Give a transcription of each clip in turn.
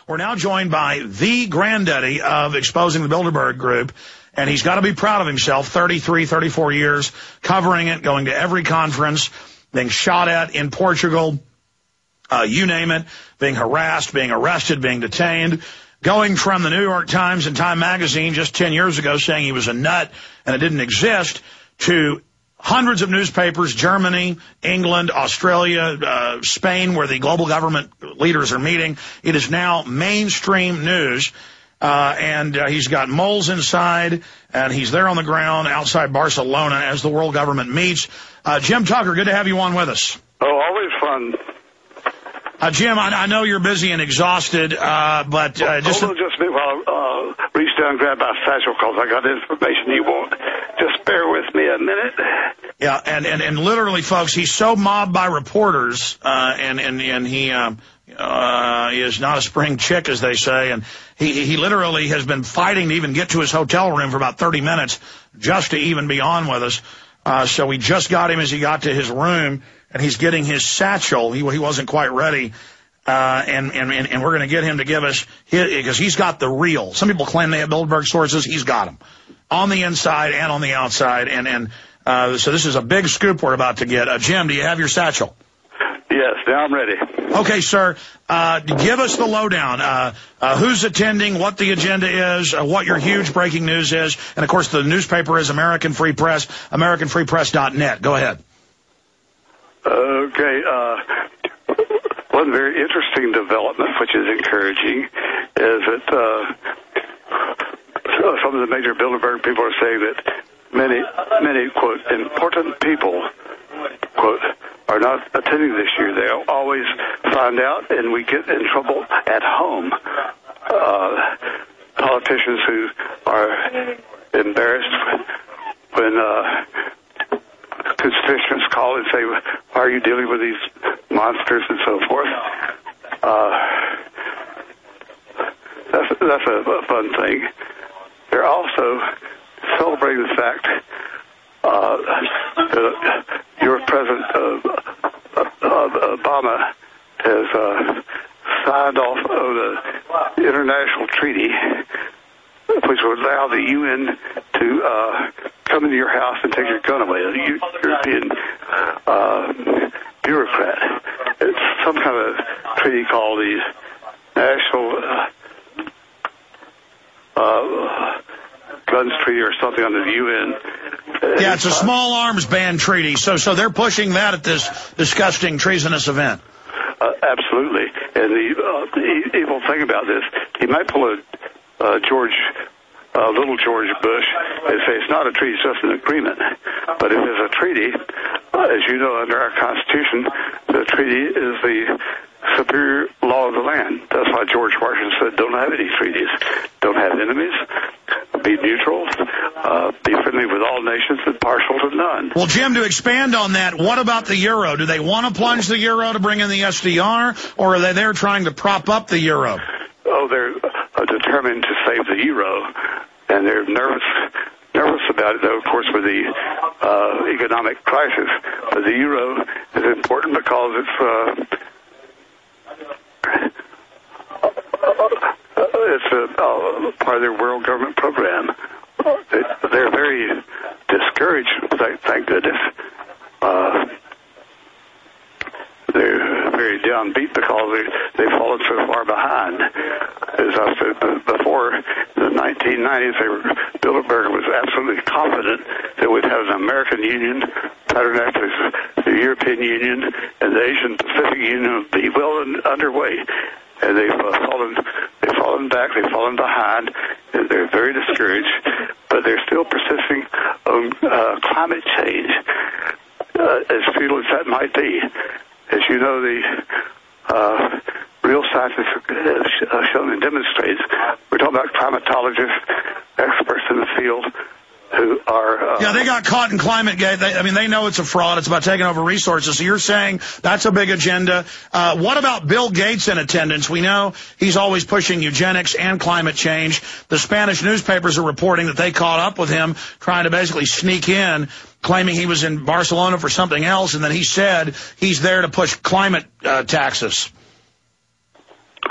We're now joined by the granddaddy of exposing the Bilderberg group, and he's got to be proud of himself. 33, 34 years covering it, going to every conference, being shot at in Portugal, you name it, being harassed, being arrested, being detained, going from the New York Times and Time Magazine just 10 years ago saying he was a nut and it didn't exist, to hundreds of newspapers, Germany, England, Australia, Spain, where the global government leaders are meeting. It is now mainstream news, and he's got moles inside, and he's there on the ground outside Barcelona as the world government meets. Jim Tucker, good to have you on with us. Oh, always fun. Jim, I know you're busy and exhausted, but just... Hold on just a minute while I reach down and grab my satchel, because I got information you want. Just bear with me a minute. Yeah, and literally, folks, he's so mobbed by reporters, and he is not a spring chick, as they say, and he literally has been fighting to even get to his hotel room for about 30 minutes just to even be on with us. So we just got him as he got to his room, and he's getting his satchel. He wasn't quite ready, and we're going to get him to give us his, because he's got the real. Some people claim they have Bilderberg sources. He's got them on the inside and on the outside, so this is a big scoop we're about to get. Jim, do you have your satchel? Yes, now I'm ready. Okay, sir. Give us the lowdown. Who's attending, what the agenda is, what your huge breaking news is, and, of course, the newspaper is American Free Press, AmericanFreePress.net. Go ahead. Okay. One very interesting development, which is encouraging, is that some of the major Bilderberg people are saying that many, quote, important people, quote, are not attending this year. They always find out, and we get in trouble at home. Politicians who are embarrassed when constituents call and say, why are you dealing with these monsters and so forth? That's a fun thing. They're also celebrating the fact that your President Obama has signed off on an international treaty which would allow the UN to come into your house and take your gun away. A European bureaucrat. It's some kind of treaty called the National Guns Treaty or something under the UN. Yeah, it's a small arms ban treaty. So they're pushing that at this disgusting, treasonous event. Absolutely. And the evil thing about this, he might pull a little George Bush and say it's not a treaty, it's just an agreement. But if it's a treaty, as you know, under our Constitution, the treaty is the superior law of the land. That's why George Washington said, don't have any treaties. Don't have enemies. Be neutral. Be friendly with all nations and partial to none. Well, Jim, to expand on that, what about the euro? Do they want to plunge the euro to bring in the SDR, or are they there trying to prop up the euro? Oh, they're determined to save the euro, and they're nervous about it, though, of course, with the economic crisis. But the euro is important because it's a part of their world government program. They're very discouraged, thank goodness. They're very downbeat because they've fallen so far behind. As I said before, in the 1990s, Bilderberg was absolutely confident that we'd have an American Union, patterned after the European Union, and the Asian Pacific Union would be well underway. And they've fallen back, they've fallen behind, and they're very discouraged, but they're still persisting on climate change, as futile as that might be. As you know, the real scientists have shown and demonstrated, we're talking about climatologists, experts in the field, who are... yeah, they got caught in climate gate. They know it's a fraud. It's about taking over resources. So you're saying that's a big agenda. What about Bill Gates in attendance? We know he's always pushing eugenics and climate change. The Spanish newspapers are reporting that they caught up with him, trying to basically sneak in, claiming he was in Barcelona for something else, and then he said he's there to push climate taxes.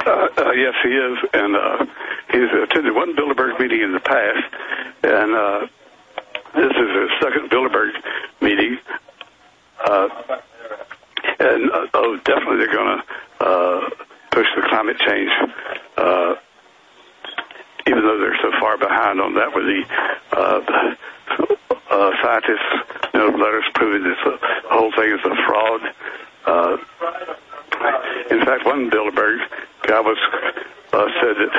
Yes, he is, and he's attended one Bilderberg meeting in the past, and this is his second Bilderberg meeting. Definitely they're going to push the climate change, even though they're so far behind on that with the scientists, letters proving this whole thing is a fraud. In fact, one Bilderberg guy said that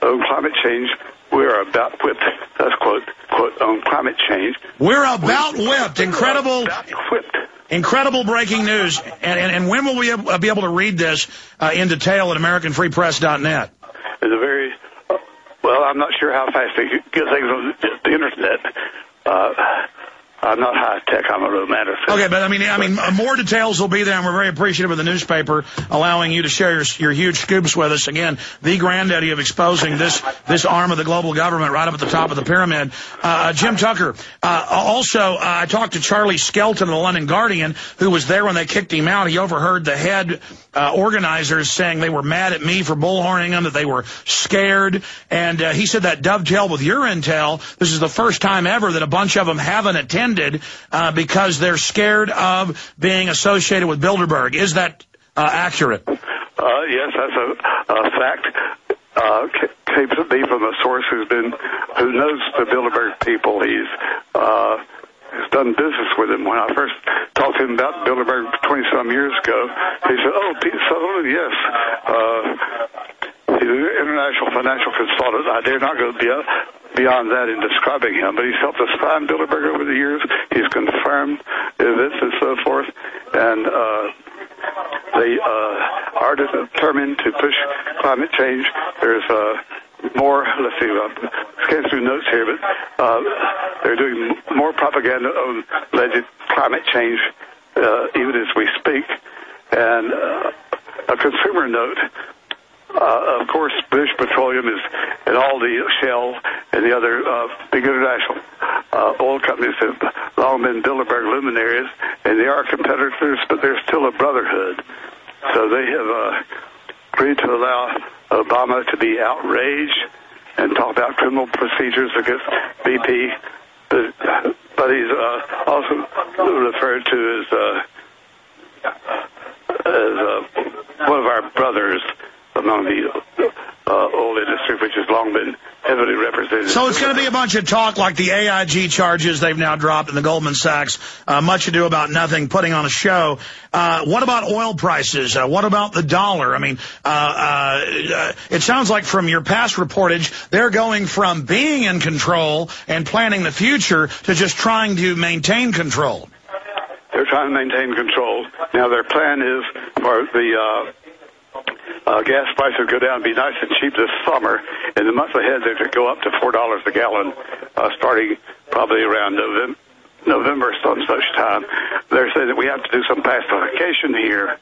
on climate change, we are about whipped. That's quote on climate change. We're about whipped. Incredible. About whipped. Incredible breaking news. And when will we be able to read this in detail at AmericanFreePress.net? It's a very, I'm not sure how fast they get things on the internet. I'm not high tech. I'm a romanticist. Okay, but I mean, more details will be there, and we're very appreciative of the newspaper allowing you to share your huge scoops with us. Again, the granddaddy of exposing this arm of the global government right up at the top of the pyramid. Jim Tucker. Also, I talked to Charlie Skelton of the London Guardian, who was there when they kicked him out. He overheard the head organizers saying they were mad at me for bullhorning them, that they were scared, and he said that dovetailed with your intel. This is the first time ever that a bunch of them haven't attended because they're scared of being associated with Bilderberg. Is that accurate? Yes, that's a fact. Came to me from a source who knows the Bilderberg people. He's done business with him. When I first talked to him about Bilderberg 20-some years ago, he said, "Oh, Pete Sutherland, yes. He's an international financial consultant. I dare not go beyond that in describing him, but he's helped us find Bilderberg over the years. He's confirmed events and so forth, and they are determined to push climate change. There's more, let's see, scan through notes here, but they're doing more propaganda on alleged climate change even as we speak. And a consumer note, of course, British Petroleum is, and all the Shell and the other big international oil companies have long been Bilderberg luminaries, and they are competitors, but they're still a brotherhood. So they have agreed to allow Obama to be outraged and talk about criminal procedures against BP, but he's also referred to as one of our brothers among the oil industry, which has long been heavily represented. So it's going to be a bunch of talk like the AIG charges they've now dropped in the Goldman Sachs, much ado about nothing, putting on a show. What about oil prices? What about the dollar? I mean, it sounds like from your past reportage, they're going from being in control and planning the future to just trying to maintain control. They're trying to maintain control. Now, their plan is for the gas prices go down and be nice and cheap this summer. In the months ahead, they could go up to $4 a gallon, starting probably around November, some such time. They're saying that we have to do some pacification here,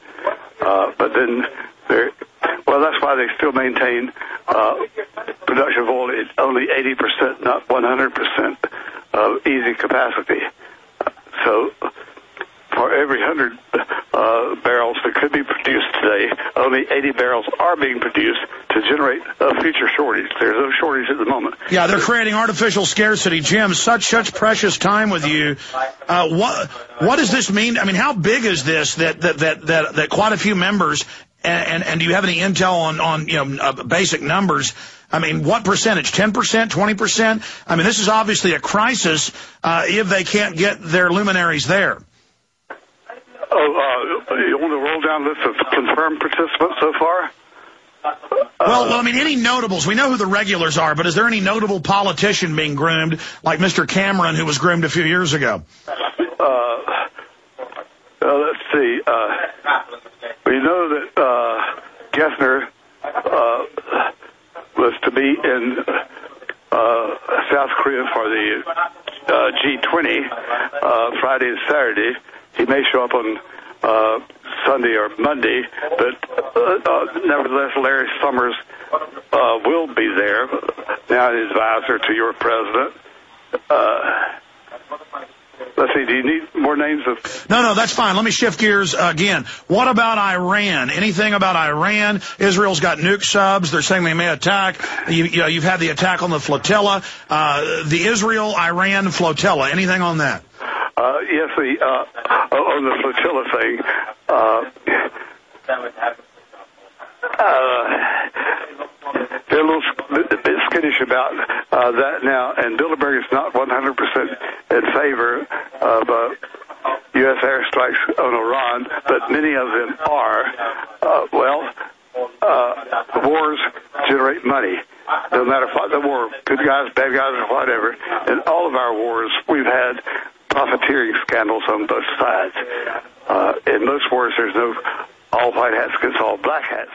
but then that's why they still maintain production of oil at only 80%, not 100% of easy capacity. So for every 100 barrels that could be produced today, only 80 barrels are being produced to generate a future shortage. There's no shortage at the moment. Yeah, they're creating artificial scarcity. Jim, such precious time with you. What does this mean? I mean, how big is this that quite a few members, and do you have any intel on basic numbers? I mean, what percentage? 10%, 20%? I mean, this is obviously a crisis if they can't get their luminaries there. You want to roll down list of confirmed participants so far? Well, I mean, any notables? We know who the regulars are, but is there any notable politician being groomed, like Mr. Cameron, who was groomed a few years ago? Let's see. We know that Gessner was to be in South Korea for the G20 Friday and Saturday. He may show up on Sunday or Monday, but nevertheless, Larry Summers will be there, now an advisor to your president. let's see, do you need more names of... No, that's fine. Let me shift gears again. What about Iran? Anything about Iran? Israel's got nuke subs. They're saying they may attack. You've had the attack on the flotilla. The Israel-Iran flotilla. Anything on that? Yes, on the flotilla thing, they're a little bit skittish about that now, and Bilderberg is not 100% in favor of U.S. airstrikes on Iran, but many of them are. Wars generate money. No matter what the war, good guys, bad guys, or whatever. In all of our wars, we've had profiteering scandals on both sides. In most wars, there's no all white hats against all black hats.